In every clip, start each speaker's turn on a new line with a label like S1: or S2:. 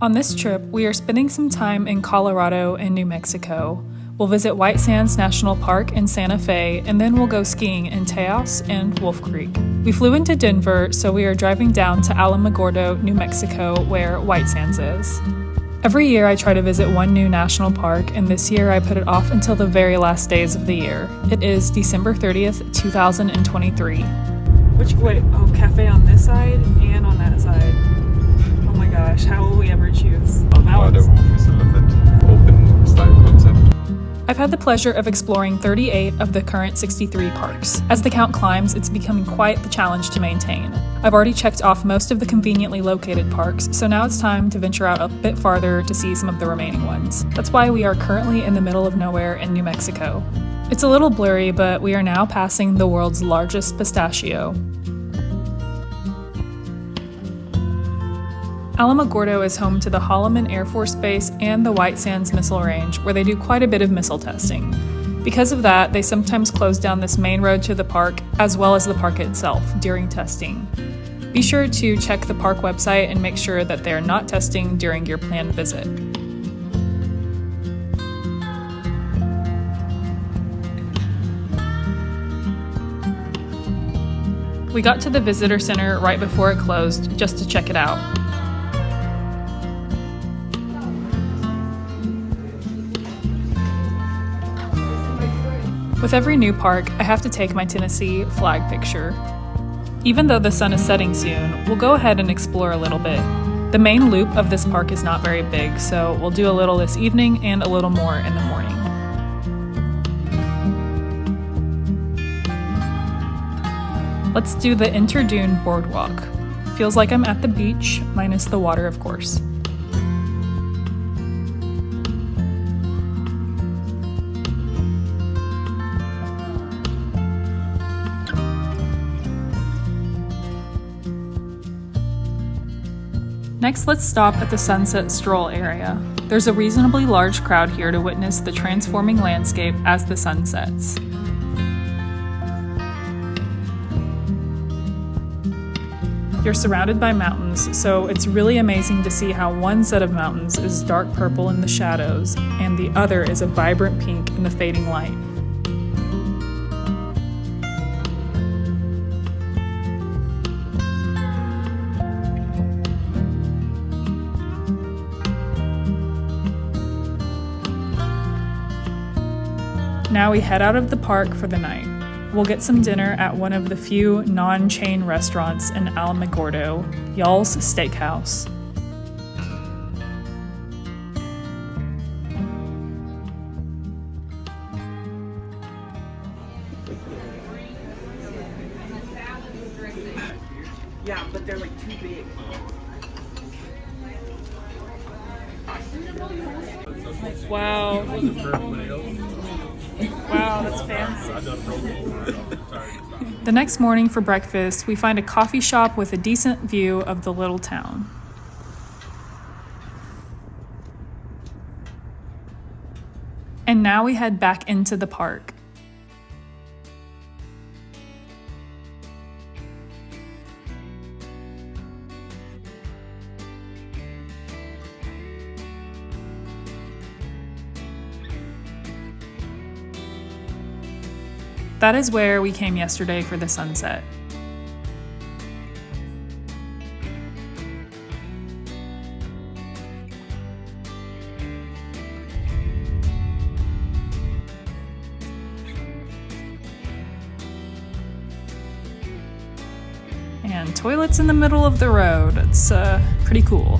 S1: On this trip, we are spending some time in Colorado and New Mexico. We'll visit White Sands National Park in Santa Fe, and then we'll go skiing in Taos and Wolf Creek. We flew into Denver, so we are driving down to Alamogordo, New Mexico, where White Sands is. Every year I try to visit one new national park, and this year I put it off until the very last days of the year. It is December 30th, 2023. Wait, cafe on this side and on that side. Oh my gosh, how will we ever choose? Oh, that one's...
S2: open style concept.
S1: I've had the pleasure of exploring 38 of the current 63 parks. As the count climbs, it's becoming quite the challenge to maintain. I've already checked off most of the conveniently located parks, so now it's time to venture out a bit farther to see some of the remaining ones. That's why we are currently in the middle of nowhere in New Mexico. It's a little blurry, but we are now passing the world's largest pistachio. Alamogordo is home to the Holloman Air Force Base and the White Sands Missile Range, where they do quite a bit of missile testing. Because of that, they sometimes close down this main road to the park, as well as the park itself, during testing. Be sure to check the park website and make sure that they are not testing during your planned visit. We got to the visitor center right before it closed, just to check it out. With every new park, I have to take my Tennessee flag picture. Even though the sun is setting soon, we'll go ahead and explore a little bit. The main loop of this park is not very big, so we'll do a little this evening and a little more in the morning. Let's do the Interdune Boardwalk. Feels like I'm at the beach, minus the water, of course. Next, let's stop at the Sunset Stroll area. There's a reasonably large crowd here to witness the transforming landscape as the sun sets. You're surrounded by mountains, so it's really amazing to see how one set of mountains is dark purple in the shadows, and the other is a vibrant pink in the fading light. Now we head out of the park for the night. We'll get some dinner at one of the few non-chain restaurants in Alamogordo, Y'all's Steakhouse.
S3: Yeah, but they're like too big.
S1: Wow. Wow, that's fancy. The next morning for breakfast, we find a coffee shop with a decent view of the little town. And now we head back into the park. That is where we came yesterday for the sunset. And toilets in the middle of the road. It's pretty cool.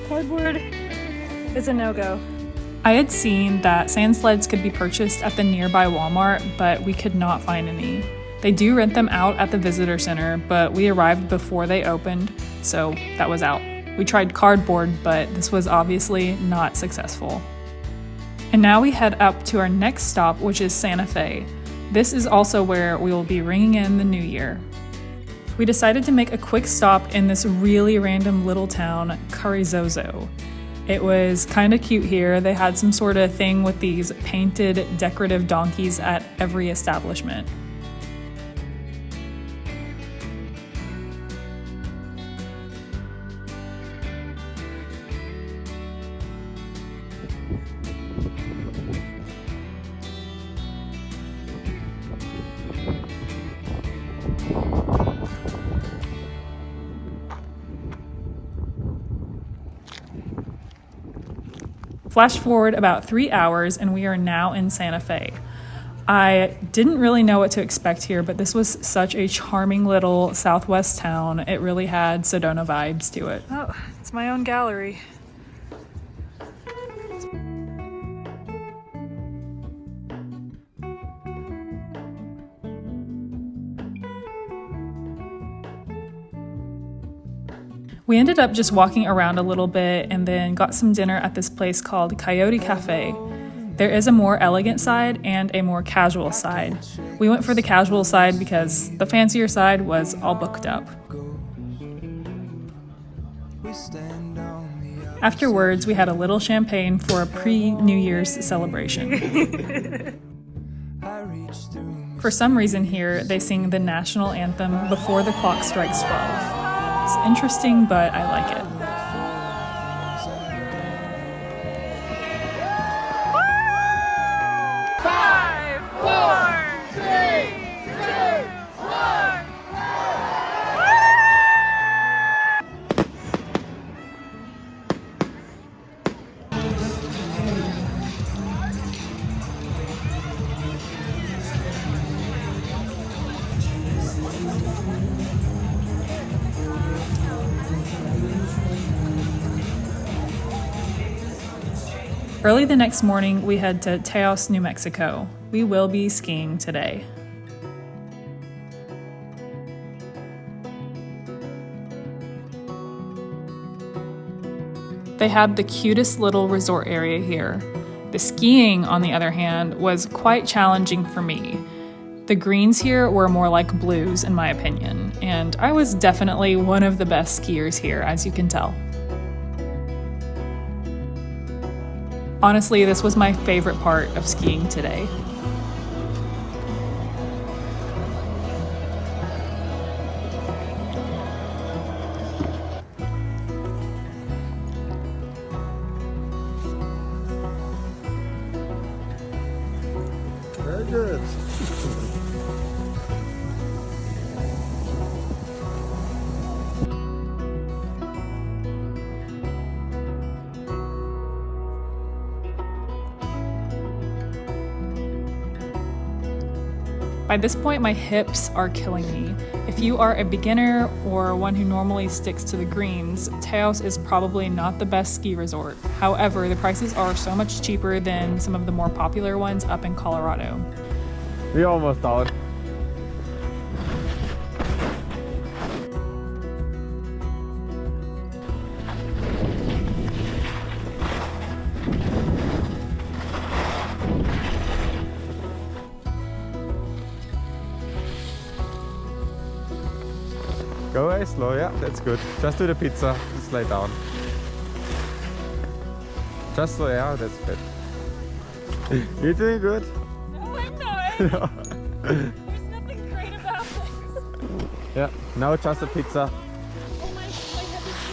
S1: Cardboard is a no-go. I had seen that sand sleds could be purchased at the nearby Walmart, but we could not find any. They do rent them out at the visitor center, but we arrived before they opened, so that was out. We tried cardboard, but this was obviously not successful. And now we head up to our next stop, which is Santa Fe. This is also where we will be ringing in the new year. We decided to make a quick stop in this really random little town, Carrizozo. It was kind of cute here. They had some sort of thing with these painted decorative donkeys at every establishment. Flash forward about 3 hours and we are now in Santa Fe. I didn't really know what to expect here, but this was such a charming little Southwest town. It really had Sedona vibes to it. Oh, it's my own gallery. We ended up just walking around a little bit and then got some dinner at this place called Coyote Cafe. There is a more elegant side and a more casual side. We went for the casual side because the fancier side was all booked up. Afterwards, we had a little champagne for a pre-New Year's celebration. For some reason here, they sing the national anthem before the clock strikes 12. It's interesting, but I like it. Early the next morning, we head to Taos, New Mexico. We will be skiing today. They had the cutest little resort area here. The skiing, on the other hand, was quite challenging for me. The greens here were more like blues, in my opinion, and I was definitely one of the best skiers here, as you can tell. Honestly, this was my favorite part of skiing today.
S2: Very good.
S1: By this point, my hips are killing me. If you are a beginner or one who normally sticks to the greens, Taos is probably not the best ski resort. However, the prices are so much cheaper than some of the more popular ones up in Colorado.
S2: We're almost out. Go very slow, yeah, that's good. Just do the pizza, just lay down. Just so, yeah, that's good. You're doing good.
S1: No, I'm not.
S2: No.
S1: There's nothing great about this.
S2: Yeah, now just a pizza.
S1: Oh my head is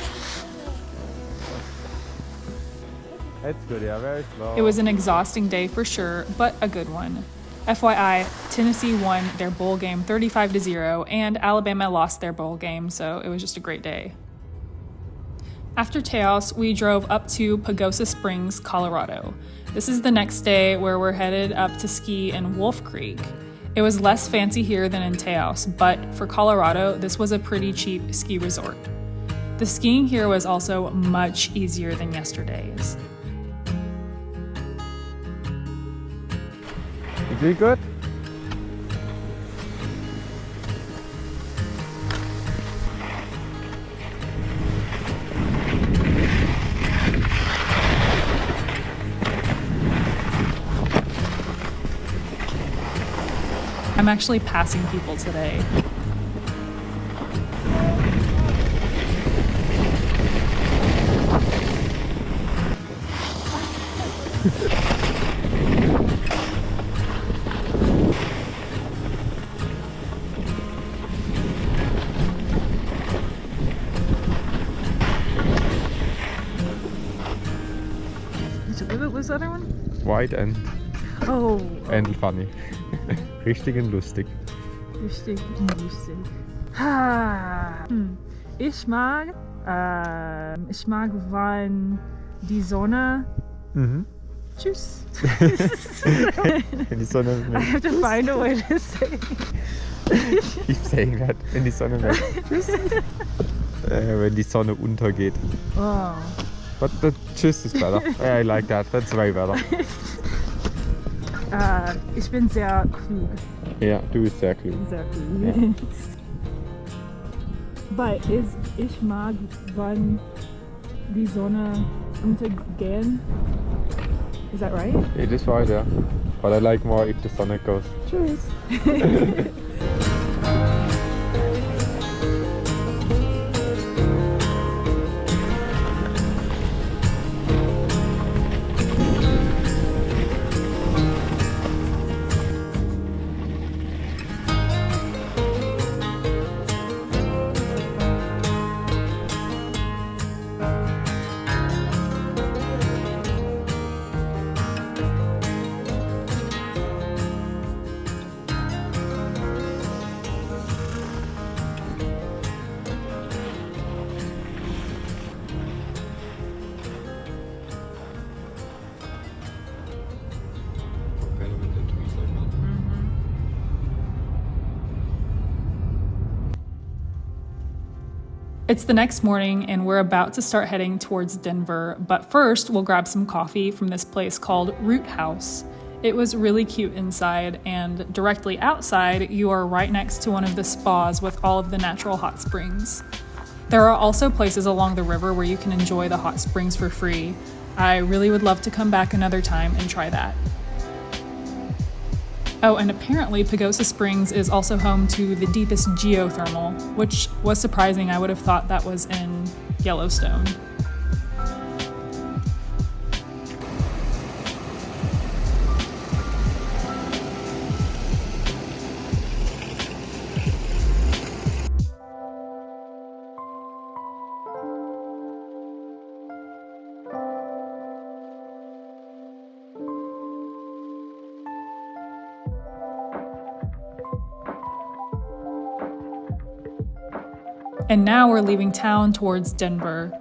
S2: That's good, yeah, very slow.
S1: It was an exhausting day for sure, but a good one. FYI, Tennessee won their bowl game 35-0, and Alabama lost their bowl game, so it was just a great day. After Taos, we drove up to Pagosa Springs, Colorado. This is the next day where we're headed up to ski in Wolf Creek. It was less fancy here than in Taos, but for Colorado, this was a pretty cheap ski resort. The skiing here was also much easier than yesterday's.
S2: You doing good?
S1: I'm actually passing people today. What's the other one?
S2: white and
S1: funny.
S2: Richtig und lustig.
S1: Richtig lustig. Ich mag, wann die Sonne. Tschüss.
S2: Wenn die Sonne
S1: I have to find a way to say.
S2: Keep saying that. Wenn die Sonne weg. Wenn die Sonne untergeht.
S1: Oh.
S2: But the tschüss is better. I like that. That's way better.
S1: Ich bin sehr klug.
S2: Ja, du bist sehr klug.
S1: Sehr klug. Ja. But ich mag, wann die Sonne untergehen. Is that right?
S2: It is right, yeah. But I like more if the sun goes. Tschüss.
S1: It's the next morning and we're about to start heading towards Denver, but first we'll grab some coffee from this place called Root House. It was really cute inside, and directly outside you are right next to one of the spas with all of the natural hot springs. There are also places along the river where you can enjoy the hot springs for free. I really would love to come back another time and try that. Oh, and apparently Pagosa Springs is also home to the deepest geothermal, which was surprising. I would have thought that was in Yellowstone. And now we're leaving town towards Denver.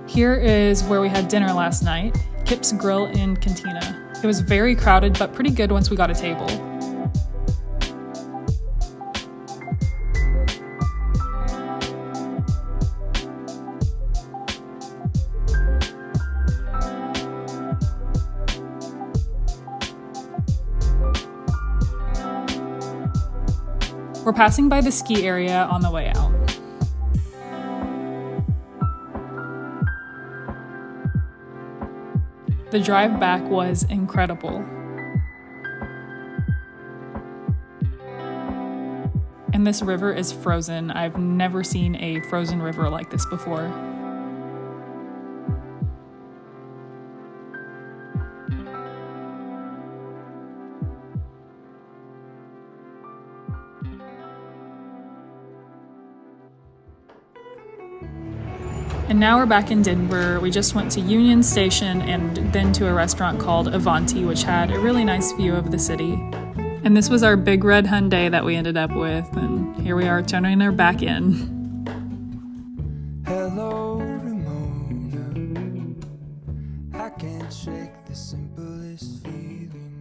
S1: Here is where we had dinner last night, Kip's Grill and Cantina. It was very crowded, but pretty good once we got a table. We're passing by the ski area on the way out. The drive back was incredible. And this river is frozen. I've never seen a frozen river like this before. And now we're back in Denver. We just went to Union Station and then to a restaurant called Avanti, which had a really nice view of the city. And this was our big red Hyundai that we ended up with, and here we are turning her back in.
S4: Hello, Ramona. I can't shake the simplest feeling.